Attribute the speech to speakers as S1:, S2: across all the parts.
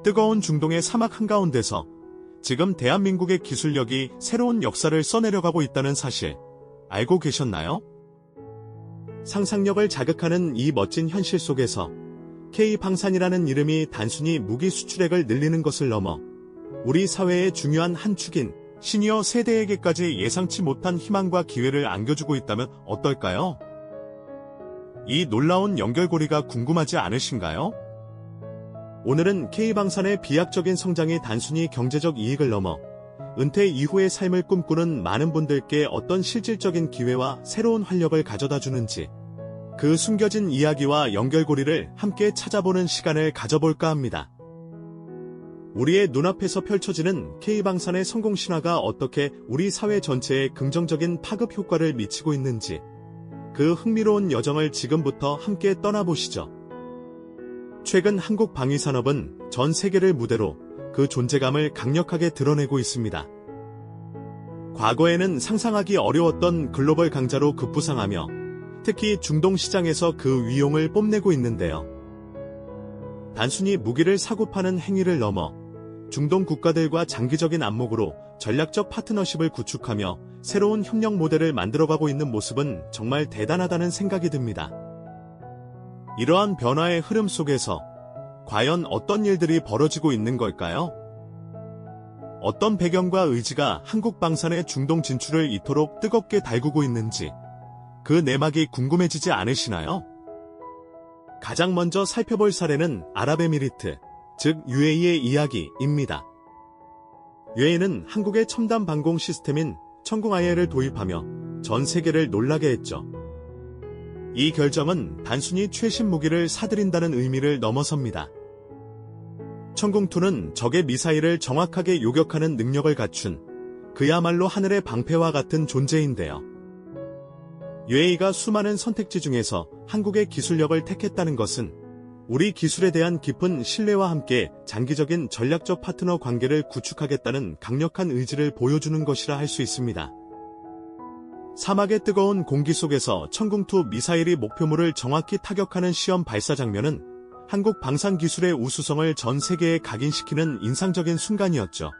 S1: 뜨거운 중동의 사막 한가운데서 지금 대한민국의 기술력이 새로운 역사를 써내려가고 있다는 사실 알고 계셨나요? 상상력을 자극하는 이 멋진 현실 속에서 K방산이라는 이름이 단순히 무기 수출액을 늘리는 것을 넘어 우리 사회의 중요한 한 축인 시니어 세대에게까지 예상치 못한 희망과 기회를 안겨주고 있다면 어떨까요? 이 놀라운 연결고리가 궁금하지 않으신가요? 오늘은 K방산의 비약적인 성장이 단순히 경제적 이익을 넘어 은퇴 이후의 삶을 꿈꾸는 많은 분들께 어떤 실질적인 기회와 새로운 활력을 가져다 주는지 그 숨겨진 이야기와 연결고리를 함께 찾아보는 시간을 가져볼까 합니다. 우리의 눈앞에서 펼쳐지는 K방산의 성공 신화가 어떻게 우리 사회 전체에 긍정적인 파급 효과를 미치고 있는지 그 흥미로운 여정을 지금부터 함께 떠나보시죠. 최근 한국 방위산업은 전 세계를 무대로 그 존재감을 강력하게 드러내고 있습니다. 과거에는 상상하기 어려웠던 글로벌 강자로 급부상하며 특히 중동 시장에서 그 위용을 뽐내고 있는데요. 단순히 무기를 사고 파는 행위를 넘어 중동 국가들과 장기적인 안목으로 전략적 파트너십을 구축하며 새로운 협력 모델을 만들어가고 있는 모습은 정말 대단하다는 생각이 듭니다. 이러한 변화의 흐름 속에서 과연 어떤 일들이 벌어지고 있는 걸까요? 어떤 배경과 의지가 한국 방산의 중동 진출을 이토록 뜨겁게 달구고 있는지 그 내막이 궁금해지지 않으시나요? 가장 먼저 살펴볼 사례는 아랍에미리트, 즉 UAE의 이야기입니다. UAE는 한국의 첨단 방공 시스템인 천궁IL을 도입하며 전 세계를 놀라게 했죠. 이 결정은 단순히 최신 무기를 사들인다는 의미를 넘어섭니다. 천궁2는 적의 미사일을 정확하게 요격하는 능력을 갖춘 그야말로 하늘의 방패와 같은 존재인데요. UAE가 수많은 선택지 중에서 한국의 기술력을 택했다는 것은 우리 기술에 대한 깊은 신뢰와 함께 장기적인 전략적 파트너 관계를 구축하겠다는 강력한 의지를 보여주는 것이라 할 수 있습니다. 사막의 뜨거운 공기 속에서 천궁2 미사일이 목표물을 정확히 타격하는 시험 발사 장면은 한국 방산 기술의 우수성을 전 세계에 각인시키는 인상적인 순간이었죠.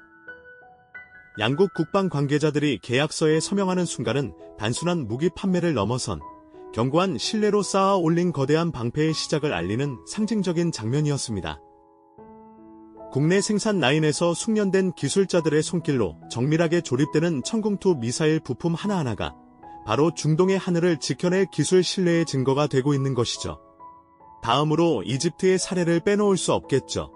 S1: 양국 국방 관계자들이 계약서에 서명하는 순간은 단순한 무기 판매를 넘어선 견고한 신뢰로 쌓아 올린 거대한 방패의 시작을 알리는 상징적인 장면이었습니다. 국내 생산 라인에서 숙련된 기술자들의 손길로 정밀하게 조립되는 천궁2 미사일 부품 하나하나가 바로 중동의 하늘을 지켜낼 기술 신뢰의 증거가 되고 있는 것이죠. 다음으로 이집트의 사례를 빼놓을 수 없겠죠.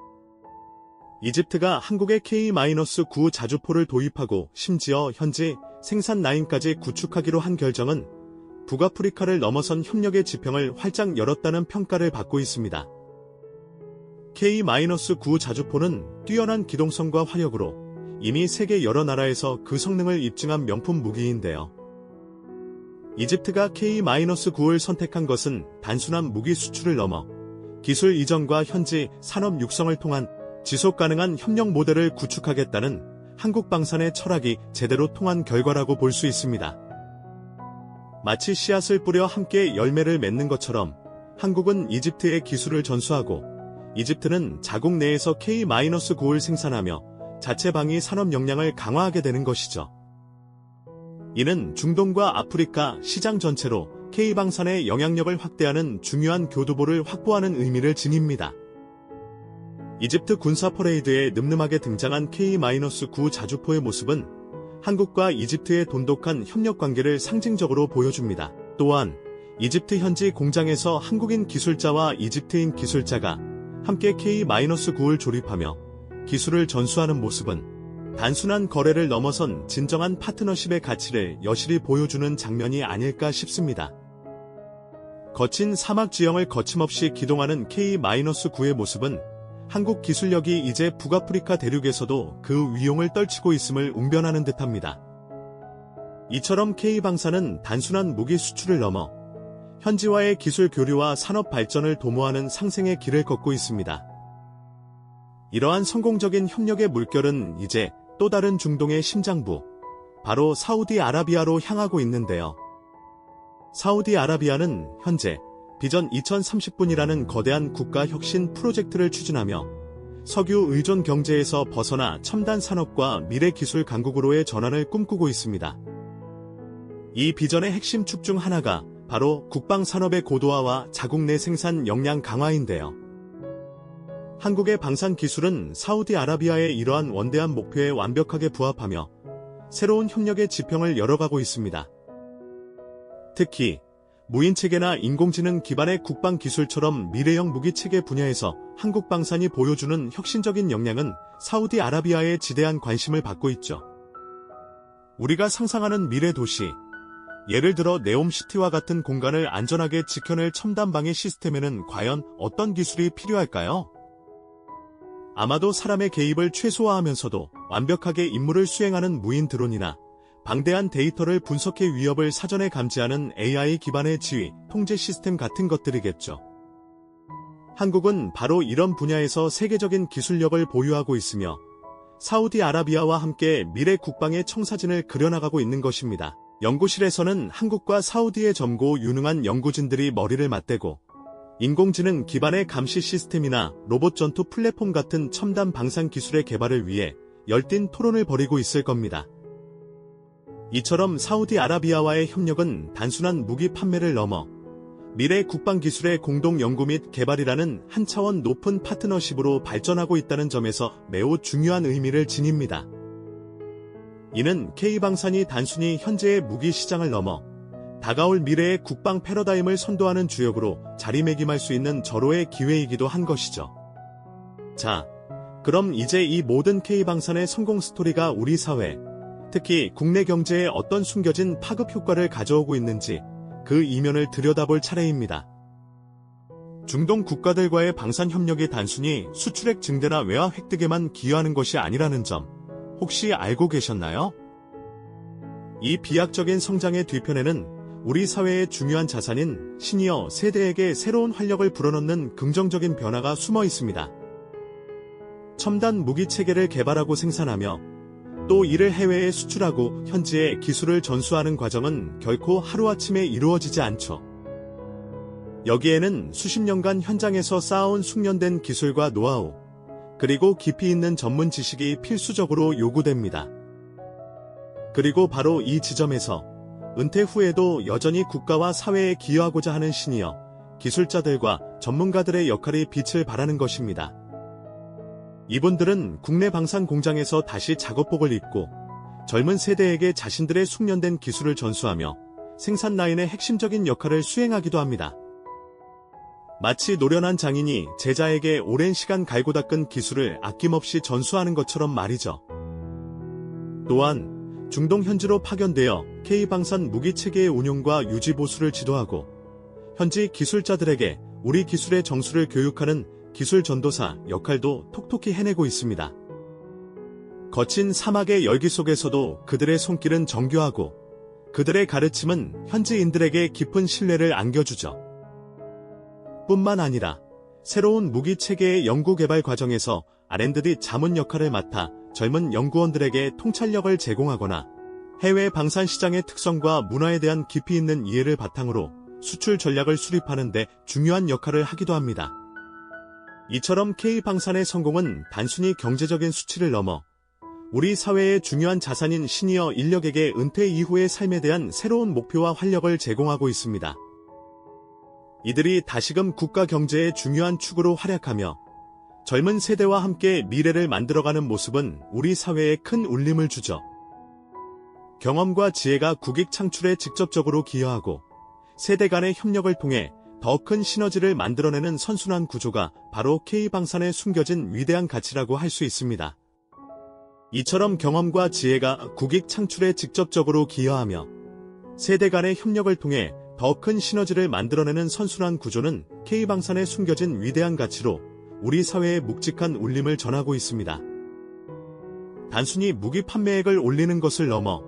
S1: 이집트가 한국의 K-9 자주포를 도입하고 심지어 현지 생산 라인까지 구축하기로 한 결정은 북아프리카를 넘어선 협력의 지평을 활짝 열었다는 평가를 받고 있습니다. K-9 자주포는 뛰어난 기동성과 화력으로 이미 세계 여러 나라에서 그 성능을 입증한 명품 무기인데요. 이집트가 K-9를 선택한 것은 단순한 무기 수출을 넘어 기술 이전과 현지 산업 육성을 통한 지속가능한 협력 모델을 구축하겠다는 한국 방산의 철학이 제대로 통한 결과라고 볼 수 있습니다. 마치 씨앗을 뿌려 함께 열매를 맺는 것처럼 한국은 이집트의 기술을 전수하고 이집트는 자국 내에서 K-9를 생산하며 자체 방위 산업 역량을 강화하게 되는 것이죠. 이는 중동과 아프리카 시장 전체로 K방산의 영향력을 확대하는 중요한 교두보를 확보하는 의미를 지닙니다. 이집트 군사 퍼레이드에 늠름하게 등장한 K-9 자주포의 모습은 한국과 이집트의 돈독한 협력 관계를 상징적으로 보여줍니다. 또한 이집트 현지 공장에서 한국인 기술자와 이집트인 기술자가 함께 K-9를 조립하며 기술을 전수하는 모습은 단순한 거래를 넘어선 진정한 파트너십의 가치를 여실히 보여주는 장면이 아닐까 싶습니다. 거친 사막 지형을 거침없이 기동하는 K-9의 모습은 한국 기술력이 이제 북아프리카 대륙에서도 그 위용을 떨치고 있음을 웅변하는 듯합니다. 이처럼 K방산은 단순한 무기 수출을 넘어 현지와의 기술 교류와 산업 발전을 도모하는 상생의 길을 걷고 있습니다. 이러한 성공적인 협력의 물결은 이제 또 다른 중동의 심장부, 바로 사우디아라비아로 향하고 있는데요. 사우디아라비아는 현재 비전 2030분이라는 거대한 국가 혁신 프로젝트를 추진하며 석유 의존 경제에서 벗어나 첨단 산업과 미래 기술 강국으로의 전환을 꿈꾸고 있습니다. 이 비전의 핵심 축 중 하나가 바로 국방 산업의 고도화와 자국 내 생산 역량 강화인데요. 한국의 방산 기술은 사우디아라비아의 이러한 원대한 목표에 완벽하게 부합하며 새로운 협력의 지평을 열어가고 있습니다. 특히 무인체계나 인공지능 기반의 국방 기술처럼 미래형 무기체계 분야에서 한국 방산이 보여주는 혁신적인 역량은 사우디아라비아의 지대한 관심을 받고 있죠. 우리가 상상하는 미래 도시, 예를 들어 네옴시티와 같은 공간을 안전하게 지켜낼 첨단 방해 시스템에는 과연 어떤 기술이 필요할까요? 아마도 사람의 개입을 최소화하면서도 완벽하게 임무를 수행하는 무인 드론이나 방대한 데이터를 분석해 위협을 사전에 감지하는 AI 기반의 지휘, 통제 시스템 같은 것들이겠죠. 한국은 바로 이런 분야에서 세계적인 기술력을 보유하고 있으며 사우디아라비아와 함께 미래 국방의 청사진을 그려나가고 있는 것입니다. 연구실에서는 한국과 사우디의 젊고 유능한 연구진들이 머리를 맞대고 인공지능 기반의 감시 시스템이나 로봇 전투 플랫폼 같은 첨단 방산 기술의 개발을 위해 열띤 토론을 벌이고 있을 겁니다. 이처럼 사우디아라비아와의 협력은 단순한 무기 판매를 넘어 미래 국방 기술의 공동 연구 및 개발이라는 한 차원 높은 파트너십으로 발전하고 있다는 점에서 매우 중요한 의미를 지닙니다. 이는 K방산이 단순히 현재의 무기 시장을 넘어 다가올 미래의 국방 패러다임을 선도하는 주역으로 자리매김할 수 있는 절호의 기회이기도 한 것이죠. 자, 그럼 이제 이 모든 K방산의 성공 스토리가 우리 사회, 특히 국내 경제에 어떤 숨겨진 파급 효과를 가져오고 있는지 그 이면을 들여다볼 차례입니다. 중동 국가들과의 방산 협력이 단순히 수출액 증대나 외화 획득에만 기여하는 것이 아니라는 점 혹시 알고 계셨나요? 이 비약적인 성장의 뒤편에는 우리 사회의 중요한 자산인 시니어 세대에게 새로운 활력을 불어넣는 긍정적인 변화가 숨어 있습니다. 첨단 무기 체계를 개발하고 생산하며 또 이를 해외에 수출하고 현지에 기술을 전수하는 과정은 결코 하루아침에 이루어지지 않죠. 여기에는 수십 년간 현장에서 쌓아온 숙련된 기술과 노하우, 그리고 깊이 있는 전문 지식이 필수적으로 요구됩니다. 그리고 바로 이 지점에서 은퇴 후에도 여전히 국가와 사회에 기여하고자 하는 시니어 기술자들과 전문가들의 역할이 빛을 발하는 것입니다. 이분들은 국내 방산 공장에서 다시 작업복을 입고 젊은 세대에게 자신들의 숙련된 기술을 전수하며 생산 라인의 핵심적인 역할을 수행하기도 합니다. 마치 노련한 장인이 제자에게 오랜 시간 갈고 닦은 기술을 아낌없이 전수하는 것처럼 말이죠. 또한 중동 현지로 파견되어 K방산 무기체계의 운용과 유지 보수를 지도하고 현지 기술자들에게 우리 기술의 정수를 교육하는 기술 전도사 역할도 톡톡히 해내고 있습니다. 거친 사막의 열기 속에서도 그들의 손길은 정교하고 그들의 가르침은 현지인들에게 깊은 신뢰를 안겨주죠. 뿐만 아니라 새로운 무기 체계의 연구 개발 과정에서 R&D 자문 역할을 맡아 젊은 연구원들에게 통찰력을 제공하거나 해외 방산 시장의 특성과 문화에 대한 깊이 있는 이해를 바탕으로 수출 전략을 수립하는 데 중요한 역할을 하기도 합니다. 이처럼 K방산의 성공은 단순히 경제적인 수치를 넘어 우리 사회의 중요한 자산인 시니어 인력에게 은퇴 이후의 삶에 대한 새로운 목표와 활력을 제공하고 있습니다. 이들이 다시금 국가 경제의 중요한 축으로 활약하며 젊은 세대와 함께 미래를 만들어가는 모습은 우리 사회에 큰 울림을 주죠. 경험과 지혜가 국익 창출에 직접적으로 기여하고 세대 간의 협력을 통해 더 큰 시너지를 만들어내는 선순환 구조가 바로 K방산에 숨겨진 위대한 가치라고 할 수 있습니다. 이처럼 경험과 지혜가 국익 창출에 직접적으로 기여하며 세대 간의 협력을 통해 더 큰 시너지를 만들어내는 선순환 구조는 K방산에 숨겨진 위대한 가치로 우리 사회에 묵직한 울림을 전하고 있습니다. 단순히 무기 판매액을 올리는 것을 넘어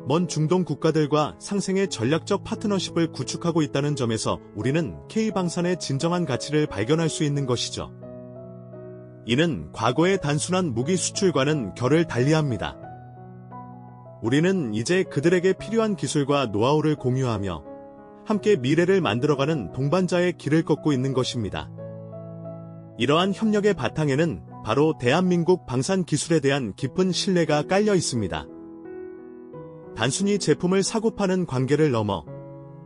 S1: 먼 중동 국가들과 상생의 전략적 파트너십을 구축하고 있다는 점에서 우리는 K방산의 진정한 가치를 발견할 수 있는 것이죠. 이는 과거의 단순한 무기 수출과는 결을 달리합니다. 우리는 이제 그들에게 필요한 기술과 노하우를 공유하며 함께 미래를 만들어가는 동반자의 길을 걷고 있는 것입니다. 이러한 협력의 바탕에는 바로 대한민국 방산 기술에 대한 깊은 신뢰가 깔려 있습니다. 단순히 제품을 사고 파는 관계를 넘어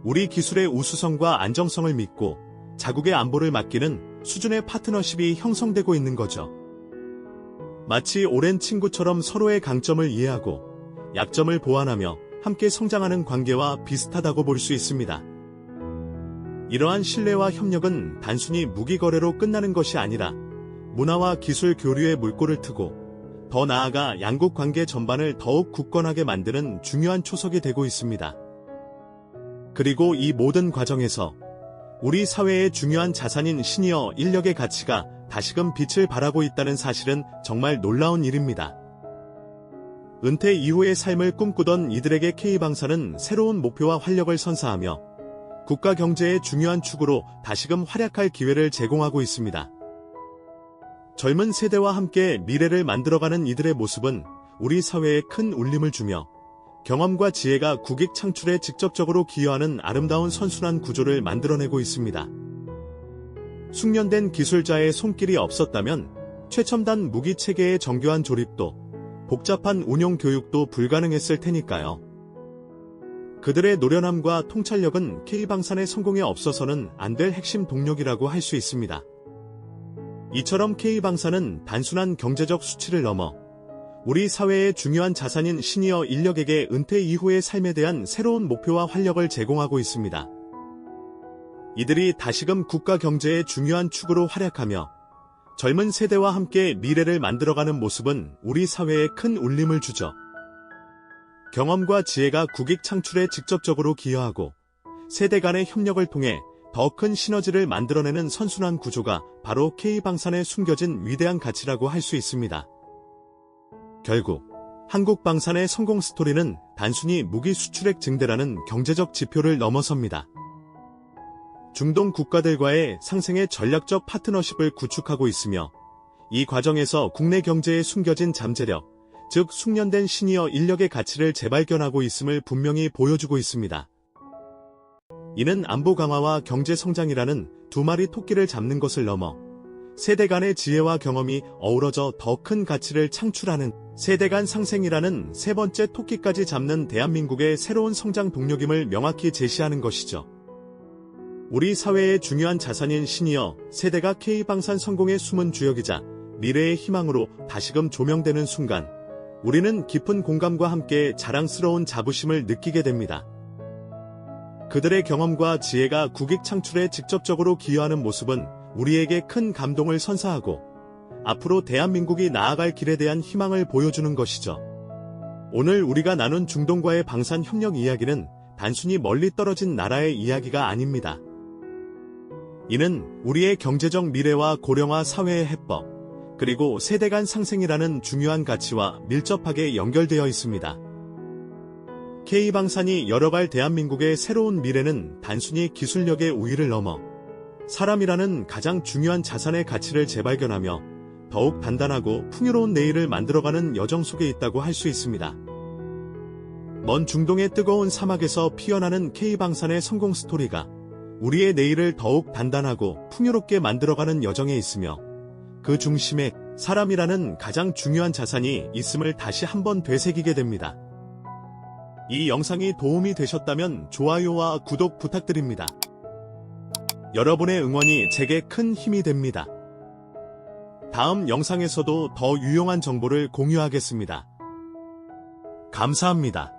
S1: 우리 기술의 우수성과 안정성을 믿고 자국의 안보를 맡기는 수준의 파트너십이 형성되고 있는 거죠. 마치 오랜 친구처럼 서로의 강점을 이해하고 약점을 보완하며 함께 성장하는 관계와 비슷하다고 볼 수 있습니다. 이러한 신뢰와 협력은 단순히 무기 거래로 끝나는 것이 아니라 문화와 기술 교류의 물꼬를 트고 더 나아가 양국 관계 전반을 더욱 굳건하게 만드는 중요한 초석이 되고 있습니다. 그리고 이 모든 과정에서 우리 사회의 중요한 자산인 시니어 인력의 가치가 다시금 빛을 발하고 있다는 사실은 정말 놀라운 일입니다. 은퇴 이후의 삶을 꿈꾸던 이들에게 K방산은 새로운 목표와 활력을 선사하며 국가 경제의 중요한 축으로 다시금 활약할 기회를 제공하고 있습니다. 젊은 세대와 함께 미래를 만들어가는 이들의 모습은 우리 사회에 큰 울림을 주며 경험과 지혜가 국익 창출에 직접적으로 기여하는 아름다운 선순환 구조를 만들어내고 있습니다. 숙련된 기술자의 손길이 없었다면 최첨단 무기 체계의 정교한 조립도 복잡한 운용 교육도 불가능했을 테니까요. 그들의 노련함과 통찰력은 K방산의 성공에 없어서는 안 될 핵심 동력이라고 할 수 있습니다. 이처럼 K방산은 단순한 경제적 수치를 넘어 우리 사회의 중요한 자산인 시니어 인력에게 은퇴 이후의 삶에 대한 새로운 목표와 활력을 제공하고 있습니다. 이들이 다시금 국가 경제의 중요한 축으로 활약하며 젊은 세대와 함께 미래를 만들어가는 모습은 우리 사회에 큰 울림을 주죠. 경험과 지혜가 국익 창출에 직접적으로 기여하고 세대 간의 협력을 통해 더 큰 시너지를 만들어내는 선순환 구조가 바로 K방산에 숨겨진 위대한 가치라고 할 수 있습니다. 결국 한국 방산의 성공 스토리는 단순히 무기 수출액 증대라는 경제적 지표를 넘어섭니다. 중동 국가들과의 상생의 전략적 파트너십을 구축하고 있으며 이 과정에서 국내 경제에 숨겨진 잠재력, 즉 숙련된 시니어 인력의 가치를 재발견하고 있음을 분명히 보여주고 있습니다. 이는 안보 강화와 경제 성장이라는 두 마리 토끼를 잡는 것을 넘어 세대 간의 지혜와 경험이 어우러져 더 큰 가치를 창출하는 세대 간 상생이라는 세 번째 토끼까지 잡는 대한민국의 새로운 성장 동력임을 명확히 제시하는 것이죠. 우리 사회의 중요한 자산인 시니어 세대가 K방산 성공의 숨은 주역이자 미래의 희망으로 다시금 조명되는 순간 우리는 깊은 공감과 함께 자랑스러운 자부심을 느끼게 됩니다. 그들의 경험과 지혜가 국익 창출에 직접적으로 기여하는 모습은 우리에게 큰 감동을 선사하고 앞으로 대한민국이 나아갈 길에 대한 희망을 보여주는 것이죠. 오늘 우리가 나눈 중동과의 방산 협력 이야기는 단순히 멀리 떨어진 나라의 이야기가 아닙니다. 이는 우리의 경제적 미래와 고령화 사회의 해법, 그리고 세대 간 상생이라는 중요한 가치와 밀접하게 연결되어 있습니다. K방산이 열어갈 대한민국의 새로운 미래는 단순히 기술력의 우위를 넘어 사람이라는 가장 중요한 자산의 가치를 재발견하며 더욱 단단하고 풍요로운 내일을 만들어가는 여정 속에 있다고 할 수 있습니다. 먼 중동의 뜨거운 사막에서 피어나는 K방산의 성공 스토리가 우리의 내일을 더욱 단단하고 풍요롭게 만들어가는 여정에 있으며 그 중심에 사람이라는 가장 중요한 자산이 있음을 다시 한번 되새기게 됩니다. 이 영상이 도움이 되셨다면 좋아요와 구독 부탁드립니다. 여러분의 응원이 제게 큰 힘이 됩니다. 다음 영상에서도 더 유용한 정보를 공유하겠습니다. 감사합니다.